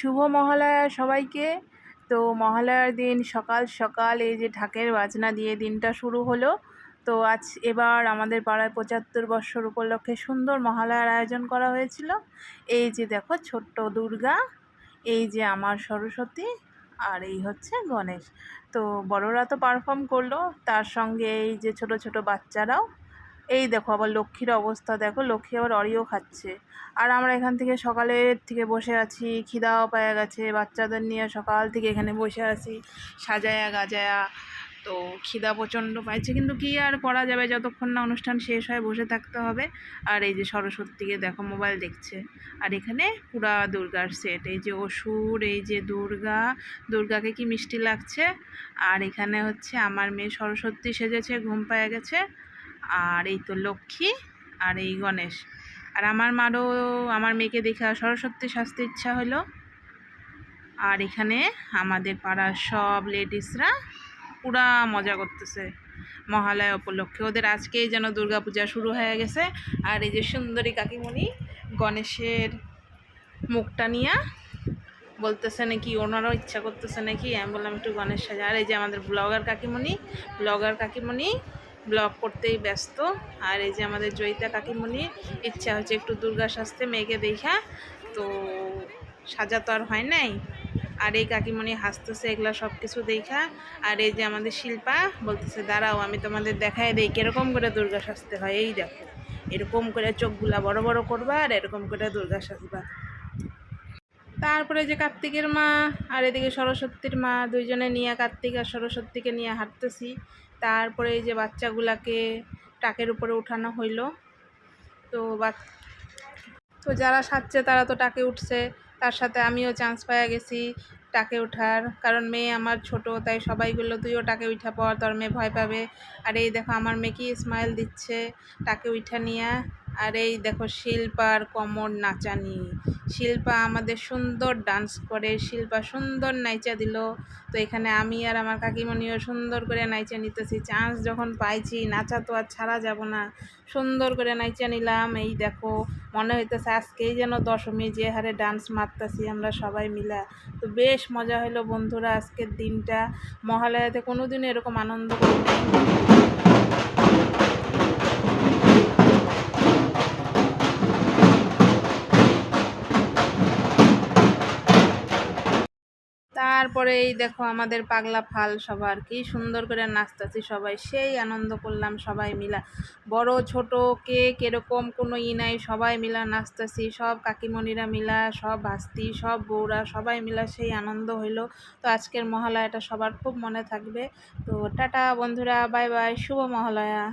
শুভ মহালয়া সবাইকে। তো মহালয়ার দিন সকাল সকাল এই যে ঢাকের বাজনা দিয়ে দিনটা শুরু হলো। তো এবার আমাদের পাড়ায় ৭৫ বৎসর উপলক্ষে সুন্দর মহালয়ার আয়োজন করা হয়েছিল। এই যে দেখো ছোট্ট দুর্গা, এই যে আমার সরস্বতী, আর এই হচ্ছে গণেশ। তো বড়রা তো পারফর্ম করলো, তার সঙ্গে এই যে ছোট ছোট বাচ্চারাও। এই দেখো আবার লক্ষ্মীর অবস্থা দেখো, লক্ষ্মী আবার অরিও খাচ্ছে। আর আমরা এখান থেকে সকালের থেকে বসে আছি, খিদাও পাওয়া গেছে, বাচ্চাদের নিয়ে সকাল থেকে এখানে বসে আছি সাজায়া গাজায়া। তো খিদা প্রচণ্ড পাইছে, কিন্তু কি আর করা যাবে, যতক্ষণ না অনুষ্ঠান শেষ হয় বসে থাকতে হবে। আর এই যে সরস্বতীকে দেখো মোবাইল দেখছে। আর এখানে পুরা দুর্গার সেট, এই যে অসুর, এই যে দুর্গা, দুর্গাকে কি মিষ্টি লাগছে। আর এখানে হচ্ছে আমার মেয়ে সরস্বতী সেজেছে, ঘুম পায়ে গেছে। আর এই তো লক্ষ্মী, আর এই গণেশ। আর আমার মারও আমার মেয়েকে দেখে সরস্বতী সাজতে ইচ্ছা হলো। আর এখানে আমাদের পাড়ার সব লেডিসরা পুরা মজা করতেছে মহালয়া উপলক্ষে। ওদের আজকেই যেন দুর্গাপূজা শুরু হয়ে গেছে। আর এই যে সুন্দরী কাকিমণি গণেশের মুখটা নিয়ে বলতেছে নাকি ওনারাও ইচ্ছা করতেছে নাকি, আমি বললাম একটু গণেশ সাজা। আর এই যে আমাদের ব্লগার কাকিমণি ব্লগ করতেই ব্যস্ত। আর এই যে আমাদের জয়িতা কাকিমণি ইচ্ছা হচ্ছে একটু দুর্গা সাজতে মেয়েকে দেখা, তো সাজা তো আর হয় নাই। আর এই কাকিমণি হাসতেছে এগুলা সব কিছু দেখা। আর এই যে আমাদের শিল্পা বলতেছে দাঁড়াও আমি তোমাদের দেখায় দেই কিরকম করে দুর্গা সাজতে হয়। এই দেখো এরকম করে চোখগুলা বড় বড় করবা আর এরকম করে দুর্গা সাজবা। তারপরে যে কার্তিকের মা আর এদিকে সরস্বতীর মা, দুইজনে নিয়ে কার্তিক আর সরস্বতীকে নিয়ে হাঁটতেছি। তারপরে এই যে বাচ্চাগুলাকে টাকের উপরে উঠানো হইলো। তো তো যারা সাজছে তারা তো টাকে উঠছে, তার সাথে আমিও চান্স পেয়ে গেছি টাকে ওঠার, কারণ মেয়ে আমার ছোট, তাই সবাইগুলো তুইও টাকে উঠা পর, তোর মেয়ে ভয় পাবে। আর এই দেখো আমার মেয়ে কি স্মাইল দিচ্ছে টাকে উঠা নিয়ে। আর এই দেখো শিল্পার কমর নাচানি, শিল্পা আমাদের সুন্দর ডান্স করে, শিল্পা সুন্দর নাইচা দিল। তো এখানে আমি আর আমার কাকিমণিও সুন্দর করে নাইচা নিতেছি, চান্স যখন পাইছি নাচা তো আর ছাড়া যাব না, সুন্দর করে নাইচা নিলাম। এই দেখো মনে হইতেছে আজকেই যেন দশমী, যে হারে ডান্স মারতেছি আমরা সবাই মিলা। তো বেশ মজা হলো বন্ধুরা আজকের দিনটা। মহালয়াতে কোনো দিন এরকম আনন্দ করি নাই। তারপরে এই দেখো আমাদের পাগলা ফাল সবার কি সুন্দর করে নাচতেছি সবাই, সেই আনন্দ করলাম সবাই মিলা। বড় ছোট কে কিরকম কোনো নাই, সবাই মিলা নাচতেছি, সব কাকিমণিরা মিলা, সব ভাস্তি, সব বউরা সবাই মিলা সেই আনন্দ হইলো। তো আজকের মহালয়াটা সবার খুব মনে থাকবে। তো টাটা বন্ধুরা, বাই বাই, শুভ মহালয়া।